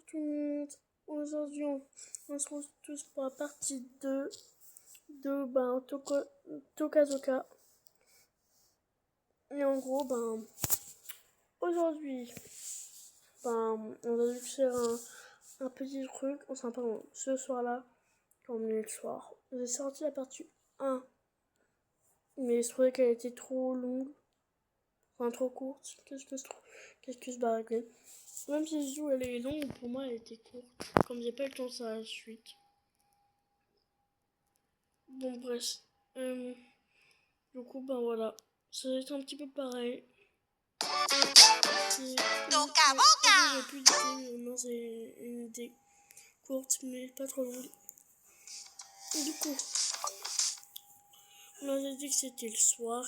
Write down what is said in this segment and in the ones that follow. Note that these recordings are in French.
tout le monde. Aujourd'hui, on se retrouve tous pour la partie 2 de Toka Toka. Et en gros, aujourd'hui, on va juste faire un petit truc. Enfin, pardon, ce soir-là, quand on est le soir, j'ai sorti la partie 1. Mais je trouvais qu'elle était trop longue. Enfin, trop courte. Qu'est-ce que je baraquais. Même si je joue, elle est longue, pour moi, elle était courte. Comme j'ai pas eu le temps de faire la suite. Bon, bref. Du coup, voilà. Ça va être un petit peu pareil. J'ai plus d'idées, non, c'est une idée courte, mais pas trop longue. Et du coup, on avait dit que c'était le soir,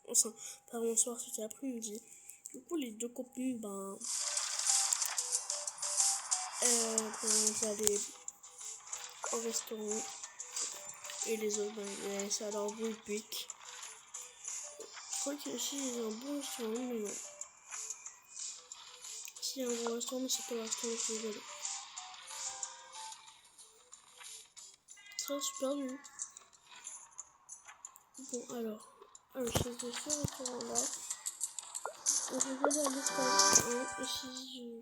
enfin, pas le soir, c'était l'après-midi. Du coup, les deux copines, elles allaient au restaurant. Et les autres, ils allaient à leur pique. Je crois que ici, il y a un bon restaurant, mais non. S'il y a un bon restaurant, mais c'est pas le restaurant que je veux aller. Ça, je suis perdu. Bon, alors, je suis de ce restaurant-là. On va aller à l'espace 1. Ici,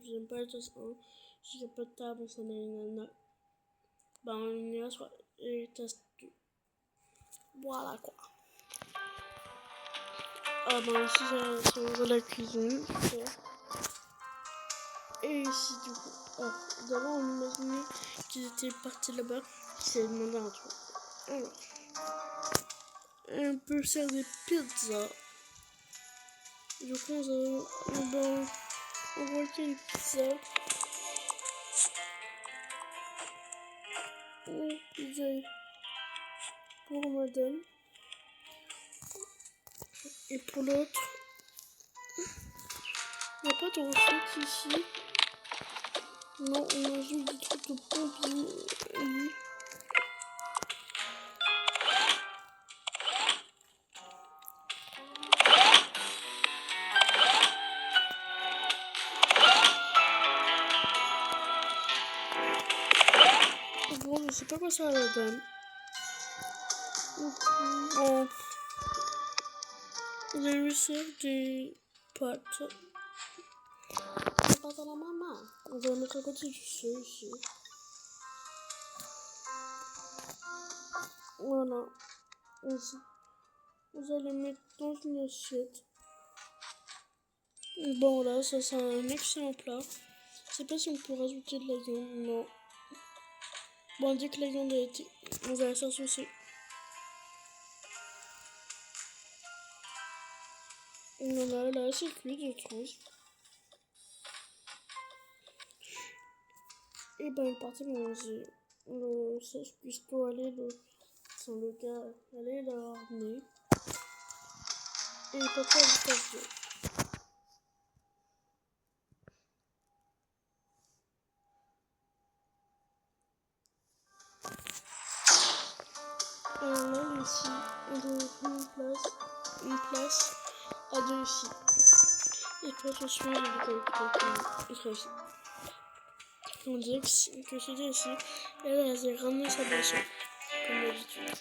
j'aime pas l'espace 1. S'il n'y a pas de table, ça n'a rien. On ira sur l'espace 2. Voilà quoi. Ici, c'est la cuisine. Et ici, du coup, d'abord, on imaginait qu'ils étaient partis là-bas, qu'ils s'est demandé un truc. Alors, on peut faire des pizzas. Du coup, on va envoyer une pizza. Une pizza pour madame. Et pour l'autre, il n'y a pas de recettes ici. Non, on a juste des trucs de pompiers. Bon, je sais pas quoi ça la dame. Bon, j'ai lui servi des pâtes. Des pâtes à la maman. On va mettre à côté du feu ici. Voilà. Vous allez mettre dans une assiette. Bon, là, ça c'est un excellent plat. Je sais pas si on peut rajouter de la viande. Non. Bon, dès que la viande a été, on va la saucer. Voilà, là, c'est cuit, je trouve. Et une partie manger. Le sèche cuistot, allez, le gars, allez la ramener. Et papa, il passe deux. Alors là, ici, on doit une place à deux ici. Et toi, je suis écrit ici. On dirait que c'était ici. Elle a ramené sa boisson, comme d'habitude.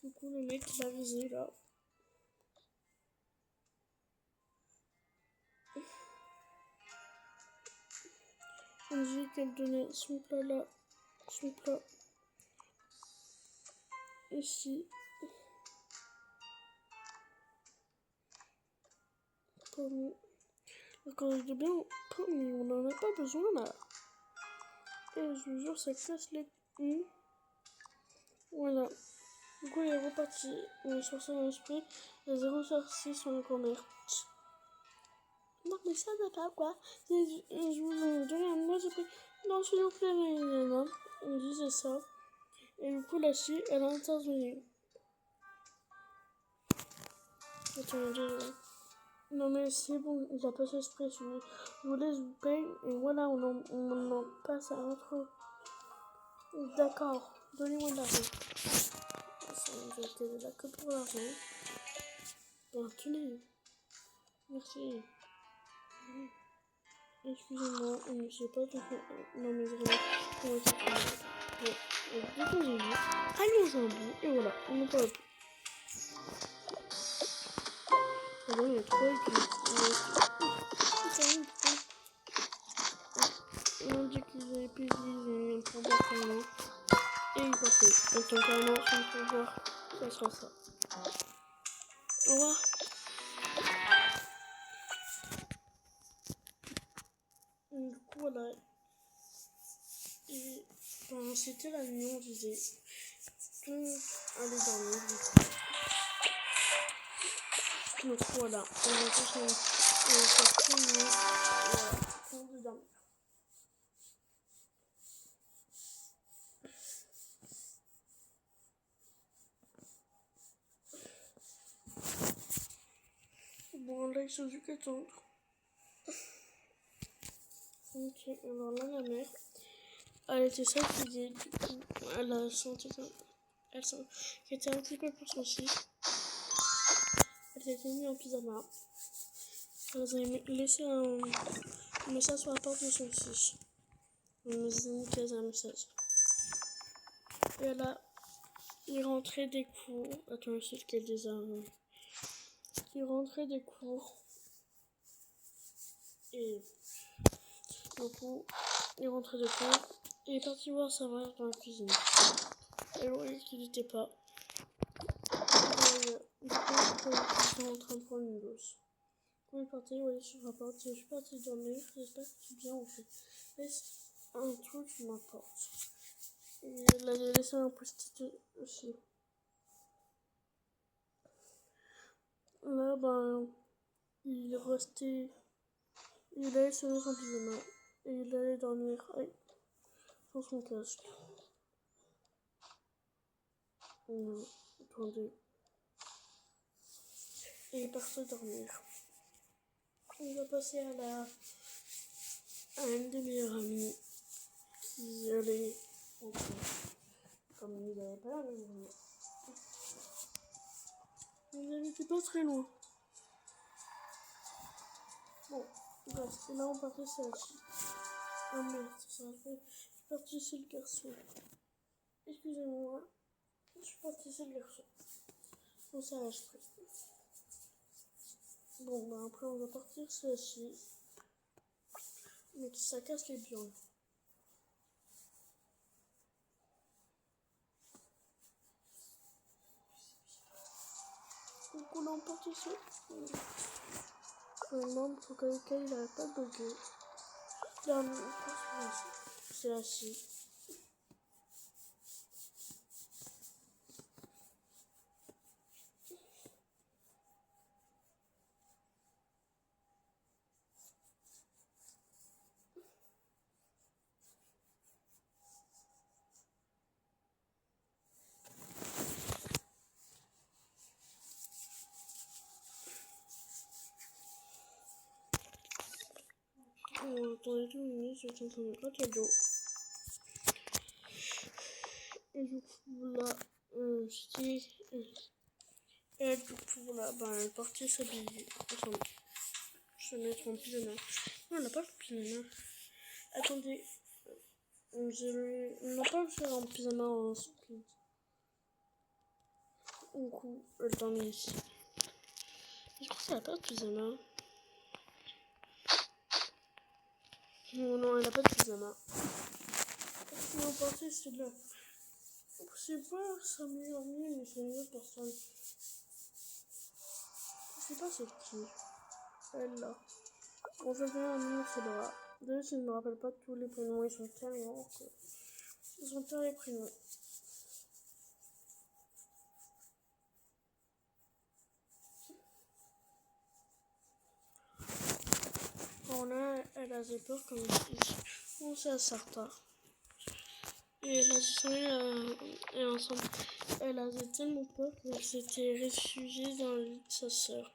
Du coup, le mec va viser là. On dit qu'elle donnait son plat là, son plat ici. Pour nous. Quand je dis bien, mais on n'en a pas besoin là. Et je vous jure, ça casse les couilles. Voilà. Du coup, il est reparti. On est sur son esprit. Il y a 0,6 sur le grand-mère. Non, mais ça n'a pas quoi. Je vous en dis, moi j'ai pris. Non, s'il vous plaît, non. On disait ça. Et du coup, la fille, elle a intervenu. Attends, non, mais c'est bon, il a pas fait exprès. Je vous laisse, vous paye. Et voilà, on en passe à notre. D'accord, donnez-moi de l'argent. J'étais là que pour l'argent. Bon, tenez. Merci. Excusez-moi, je sais pas de quoi. Non, mais vraiment, comment ça se fait. Bon, déposez-vous. Allons un bout, et voilà, on n'a pas la plus. Ah bon, il y a 3 ils ont dit qu'ils avaient payé un pouvoir permanent. Et ils partaient. Donc, carrément, son pouvoir, ça sera ça. Au revoir. Du coup, voilà. Et ben, c'était la nuit, on disait aller dormir. Donc voilà, on va tous sortir, mais voilà, on veut dormir. Bon, là, il se joue qu'attendre. Ok, alors là, la mère, elle était seule, du coup, elle a senti qu'elle était un petit peu pour son fils. Elle s'était mise en pyjama. Elle avait laissé un message sur la porte de son fils. Elle nous a mis qu'il y avait un message. Et là, il rentrait des cours. Attends, je sais ce qu'elle disait avant. Il rentrait des cours. Et du coup, il rentrait de cours. Et il est parti voir sa mère dans la cuisine. Elle voyait qu'il n'était pas. Du coup, ils sont en train de prendre une douche. Quand il partait, il voyait sur la porte. Je suis partie dormir. J'espère que tu es bien en fait. Laisse un truc sur ma porte. Et elle avait laissé un post-it aussi. Là, ben, il restait. Il allait se mettre en pyjama. Et il allait dormir sans son casque. Attendez. Et il partait dormir. On va passer à une des meilleures amies qui allait rentrer. Comme il n'avait pas la même journée. Ils n'étaient pas très loin. Bon, bref, et là on partait chez la fille. Ah merde, ça a fait. Je suis partie chez le garçon. Excusez-moi, je suis partie chez le garçon. Bon, ça lâche pris. Bon, bah après on va partir chez la fille. Mais qui ça casse les biens. Du coup, là on partit chez. Vraiment, faut que lequel il arrête pas de bugger. Là, on part c'est la fille. Bon, attendez 2 minutes, je suis en train de gratter le dos. Et du coup, là, et du coup, là, ben, elle est partie s'habiller. Attends, je vais mettre en pyjama. Non, on n'a pas le pyjama. Attendez, on n'a pas le faire en pyjama en split. Du coup, elle dormait ici. Je crois qu'elle n'a pas de pyjama. Non, elle n'a pas de pyjama. On va partir celui-là. C'est pas sa meilleure amie, mais c'est une autre personne. Je sais pas c'est qui. Elle là. On fait bien amie, c'est Laura. D'ailleurs, je ne me rappelle pas tous les prénoms, ils sont tellement que. Ils sont tous les prénoms. Bon là, elle a des peurs comme ici. Bon, c'est à Sarta. Et elle a dit et ensemble. Elle a tellement peur qu'elle s'était réfugiée dans le lit de sa sœur.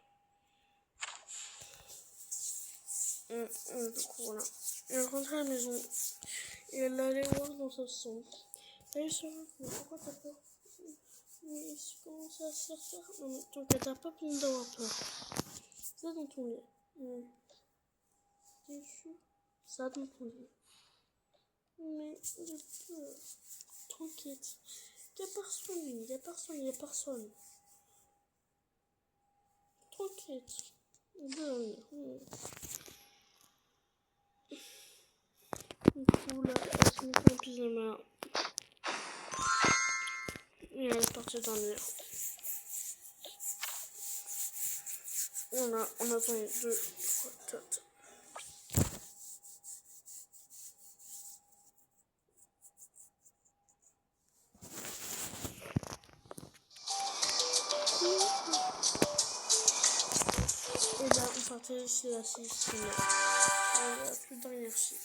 Du coup, voilà. Elle rentrait à la maison et elle allait voir dans sa chambre. Elle se dit, pourquoi t'as peur? Mais je commence à se faire. Non, mais tant que t'as pas besoin d'avoir peur. C'est dans ton lit. T'es sûr? Ça te conduit. Mais j'ai peur. T'inquiète. Y'a personne, y'a personne, y'a personne. T'inquiète. On va venir. Du coup, là, elle se met en pyjama. Et elle est partie dormir. On attend 2, 3, 4. Et là, on partait chez la sixième. La plus dernière fille.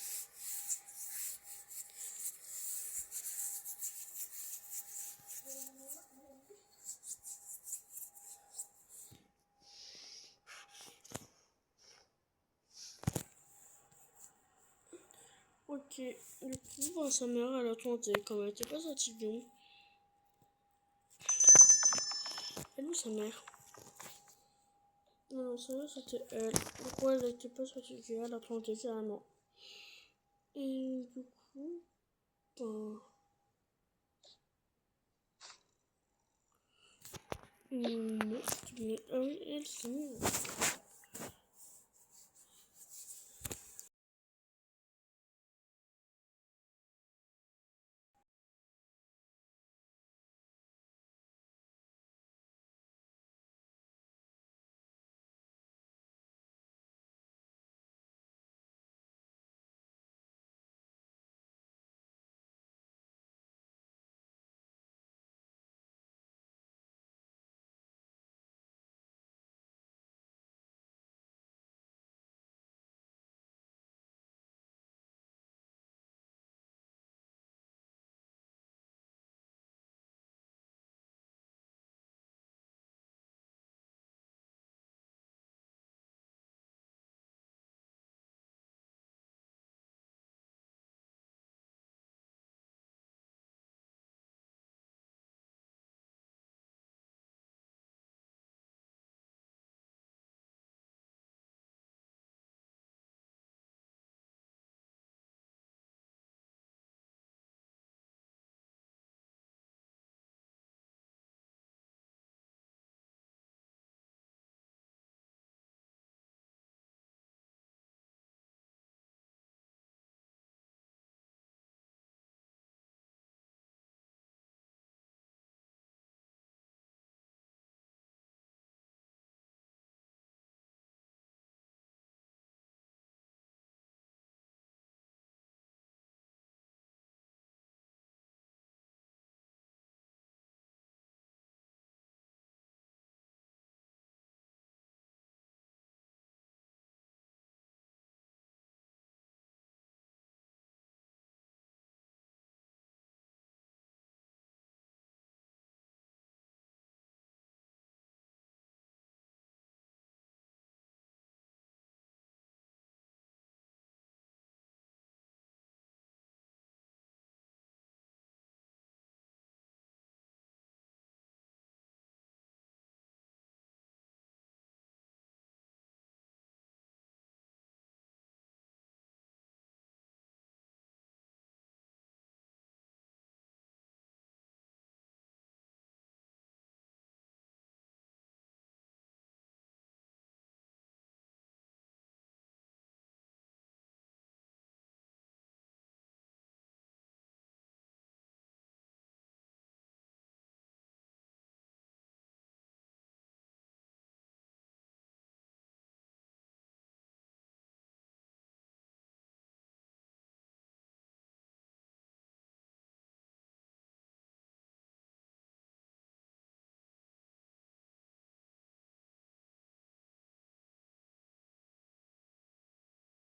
Ok, du coup, sa mère, elle attendait. Comme elle était pas fatiguée. Elle où sa mère? Non, ça c'était elle. Pourquoi elle était pas fatiguée? Elle attendait carrément. Et du coup, ben. Non, mais ah oui, elle c'est mieux.